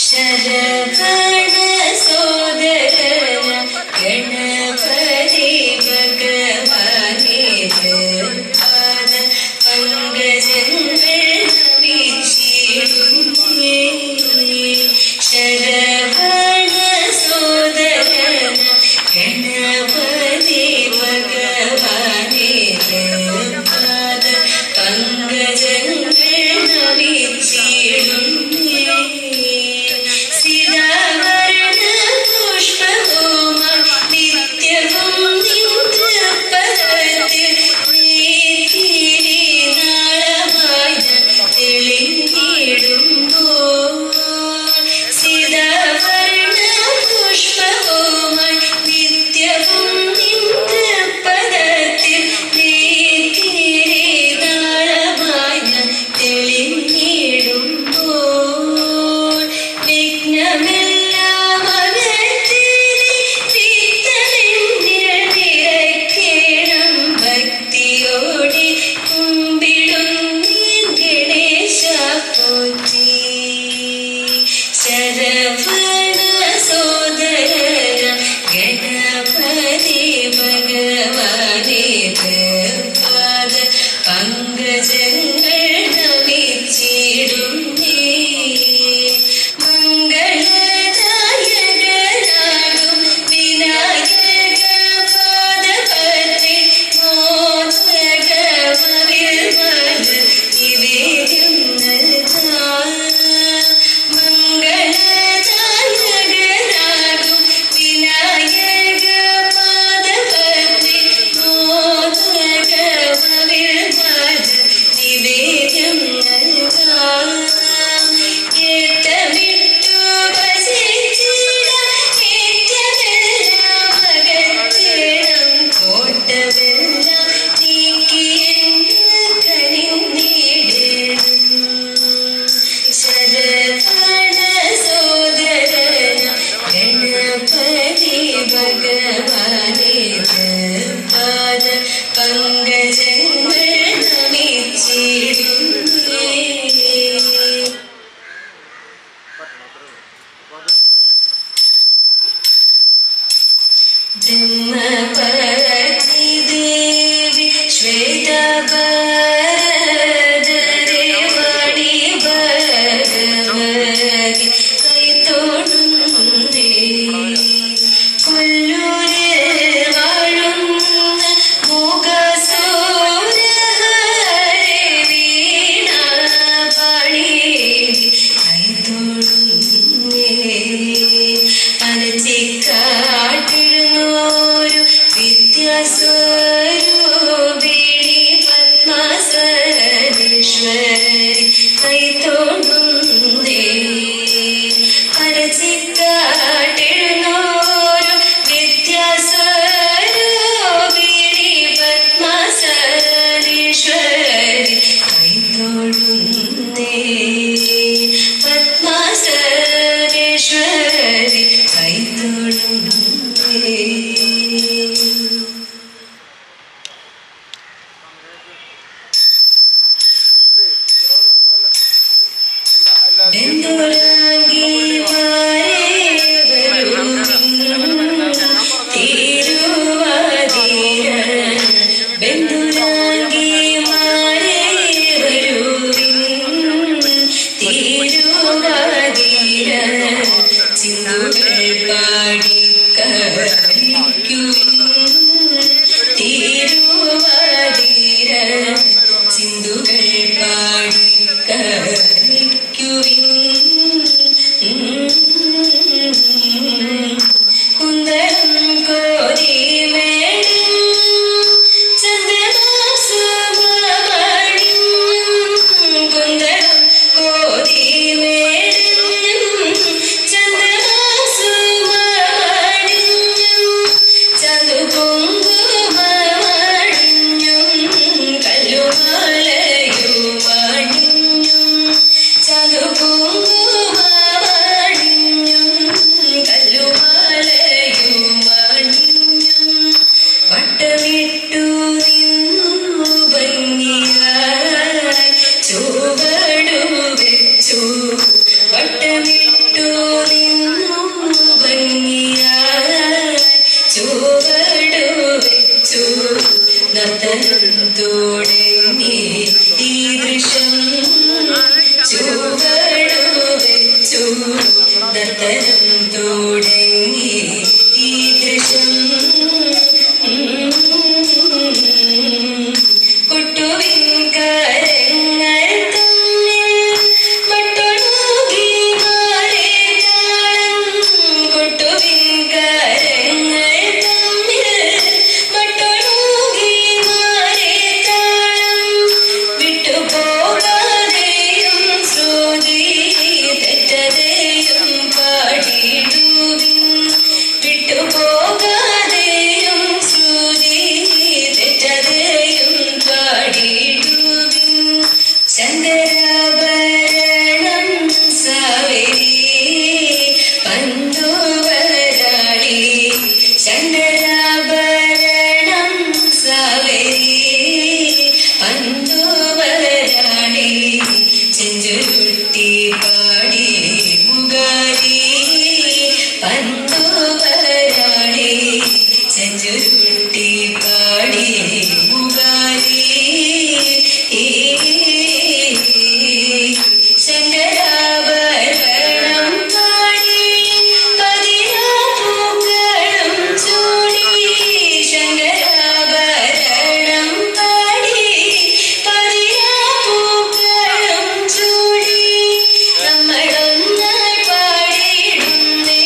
ശരവണ സോദരന ഗണപതി ഭഗവാനേ പാദ പങ്കജങ്ങൾ നമിച്ചിടുന്നേ. ശരവണ സോദരന ഗണപതി ഭഗവാനേ പാദ പങ്കജങ്ങൾ നമിച്ചിടുന്നേ. സിതാവർണ പുഷ്പഹോമ നിത്യവും നിത്യപദത്തിൽ നീതിരിനാളമായി തെളിഞ്ഞിടുമ്പോൾ. സിതാവർണ പുഷ്പഹോമ നിത്യവും നിത്യപദത്തിൽ നീതിരിനാളമായി തെളിഞ്ഞിടുമ്പോൾ. വിഘ്നമെല്ലാം അകറ്റിനി വിഘ്നമെന്നിൽ നിറയ്ക്കണം. ഭക്തിയോടെ കുമ്പിടുന്നീൻ ഗണേശ പോറ്റി. ശരവണ സോദരന ഗണപതി ഭഗവാനേ പാദ പങ്കജങ്ങൾ നമിച്ചിടുന്നേ. മംഗളദായകനാകും വിനായക പാദപത്രി മോദകമവിൽ മല നിവേദ്യം നൽകാം. മംഗളദായകനാകും വിനായക പാദപത്രി മോദകമവിൽ മല നിവേദ്യം നൽകാം. ഏറ്റമിട്ടു ഭജിച്ചിടാം ഏറ്റമെല്ലാം അകറ്റണം. കോട്ടമെല്ലാം നീക്കിയെങ്കിൽ കനിഞ്ഞിടണം. ശരവണ സോദരന ഗണപതി ഭഗവാനേ പാദ പങ്കജങ്ങൾ നമിച്ചിടുന്നേ. ബ്രഹ്മപതി ദേവി ശ്വേതഭദ്രേ വാണി ഭഗവതി കൈതൊഴുന്നേ. കൊല്ലൂരിൽ വാഴുന്ന മൂകസൂരഹരേ വീണാപാണി കൈതൊഴുന്നേ. അനച്ചിക്കാട്ടിടുന്നോരു വിദ്യാസ്വരൂപിണി പത്മസരേശ്വരി കൈതൊഴുന്നേ. അനച്ചിക്കാട്ടിടുന്നോരു വിദ്യാസ്വരൂപിണി പത്മസരേശ്വരി കൈതൊഴുന്നേ. പത്മസരേശ്വരി കൈതൊഴുന്നേ. ബന്ധുരാംഗിമാരേ തിരുവാതിര. ബന്ധുരാംഗിമാരേ തിരുവാതിര. ചിന്തുകൾ പാടി കളിക്കുവിൻ തിരുവാതിര. ചിന്തുകൾ പാടി കളിക്കുവിൻ. കുന്തളം കോരിമേടും ചന്ദനസുമമണിയും. കുന്തളം കോരിമേടും ചന്ദനസുമമണിയും. ചന്ദ ചെഞ്ചുരുട്ടി പാടി മുഗാരി പന്തുവരാടി ചെഞ്ചുരുട്ടി പാടി മുഗാരി ശങ്കരാഭരണം പാടി പതിനാപൂക്കളും ചൂടി ശങ്കരാഭരണം പാടി പതിനാപൂക്കളും ചൂടി നമ്മളൊന്നായി പാടിയിടുന്നേ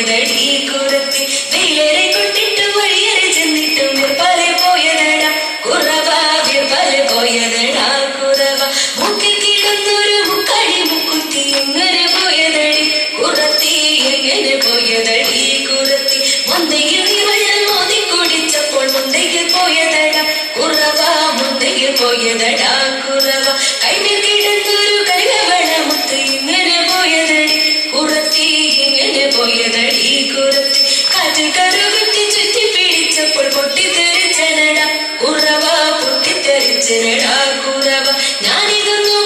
പോയതടി കുറത്തി വെയിലേറെ കൊണ്ടിട്ട് വഴിയേറെ ചെന്നിട്ടും വിർപ്പലെ പോയതടാ കുറവ വിർപ്പലെ പോയതടാ കുറവ മുക്കി കിടന്നൊരു മുക്കടി മുക്കുത്തി എങ്ങനെ പോയതടി കുറത്തി എങ്ങനെ പോയതടി കുറത്തി മുന്തയിൽ നീ വെള്ളം മോതി കുടിച്ചപ്പോൾ മുന്തയിൽ പോയതടാ കുറവ മുന്തയിൽ പോയതടാ കുറവ കൈമേൽ കിടന്നൊരു കരികവള മുത്ത് എങ്ങനെ പോയതടി കുറത്തി എങ്ങനെ പോയതടി കുറത്തി കാറ്റിൽ കറുകുറ്റി ചുറ്റി പിടിച്ചപ്പോൾ പൊട്ടിത്തെറിച്ചനടാ കുറവ പൊട്ടിത്തെറിച്ചനടാ കുറവ ഞാനിതൊന്നും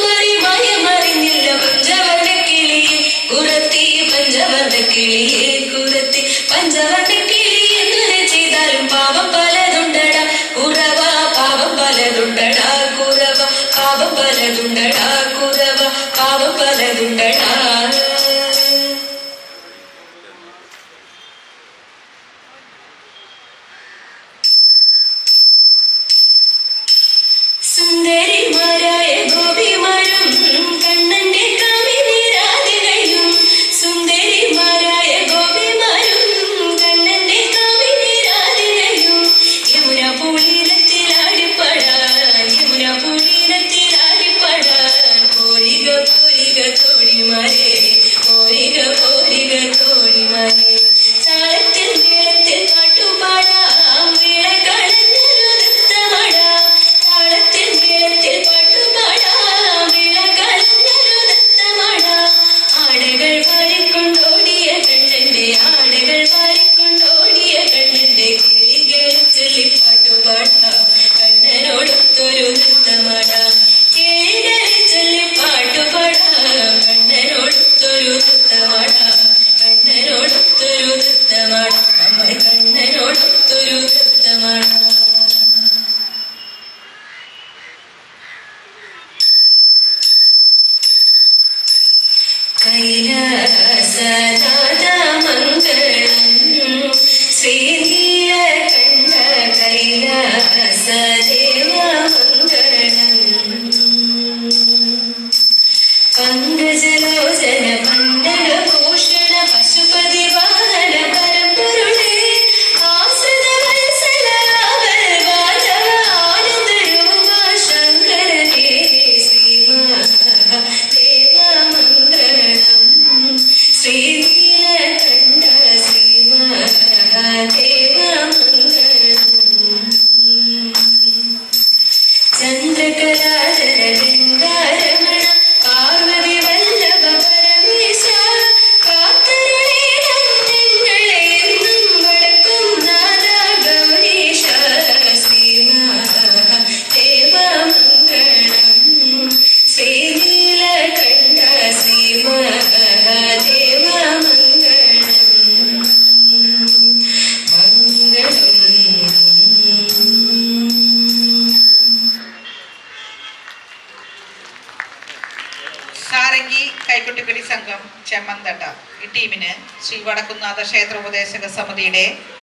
മായമറിഞ്ഞില്ല പഞ്ചവർണ്ണ കിളിയെ കുറത്തി പഞ്ചവർണ്ണ കിളിയെ കുറത്തി പഞ്ചവർണ്ണ കിളി എങ്ങനെ ചെയ്താലും പാപം പലതുണ്ടടാ കുറവ പാപം പലതുണ്ടടാ കുറവ പാപം പലതുണ്ടടാ കുറവ പാപം പലതുണ്ടടാ സുന്ദരിമാരായ ഗോപിമാരും കണ്ണന്റെ കാമിനിരാധികയും സുന്ദരിമാരായ ഗോപിമാരും കണ്ണന്റെ കാമിനിരാധികയും യമുന പൂളിരത്തിലാടിപ്പടാൻ യമുന പൂളിരത്തിലാടിപ്പടാൻ പോരിക പോരിക തോണിമാരെ പോരിക പോരിക തോണിമാരെ താളത്തിൽ മേളത്തിൽ പാട്ടുപാടാം വിളകളഞ്ഞൊരു നൃത്തമാടാം താളത്തിൽ മേളത്തിൽ പാട്ടുപാടാം വിളകളഞ്ഞൊരു നൃത്തമാടാം ആടകൾ വാരിക്കൊണ്ടോടിയ കണ്ണന്റെ ആടകൾ വാരിക്കൊണ്ടോടിയ കണ്ണന്റെ കിളികളെ ചൊല്ലി പാട്ടുപാടാം കണ്ണനോടൊത്തൊരു നൃത്തമാടാം കിളികളെ ചൊല്ലി പാട്ടുപാടാം കണ്ണനോടൊത്തൊരു നൃത്തമാടാം കണ്ണനോടൊത്തൊരു നൃത്തമാടാം നമ്മൾ കണ്ണനോടൊത്തൊരു നൃത്തമാടാം കൈലാസനാഥമംഗളം ശ്രീനീലകണ്ഠ കൈലാസദേവമംഗളം പങ്കജലോചന പണ്ടകഭൂഷണ പശുപതി വാഹന പരമ്പൊരുളേ ആശ്രിത വത്സലാവൽ വാചക ആനന്ദരൂപ ശങ്കരനേ ശ്രീമഹാദേവമംഗളം ശ്രീനീലകണ്ഠ ശ്രീമഹാദേവമംഗളം ചന്ദ്രകലാധര ഗംഗാരമണ പാർവതി വല്ലഭ പരമേശ കാത്തരുളേണം ഞങ്ങളെ എന്നും വടക്കും നാഥ ഗൗരീശ ശ്രീമഹാദേവമംഗളം ശ്രീനീലകണ്ഠ ശ്രീമഹാദേവമംഗളം മംഗളം. സാരംഗി കൈകൊട്ടിക്കളി സംഘം ചെമ്മന്തട്ട ഈ ടീമിന് ശ്രീ വടക്കുംനാഥ ക്ഷേത്ര ഉപദേശക സമിതിയുടെ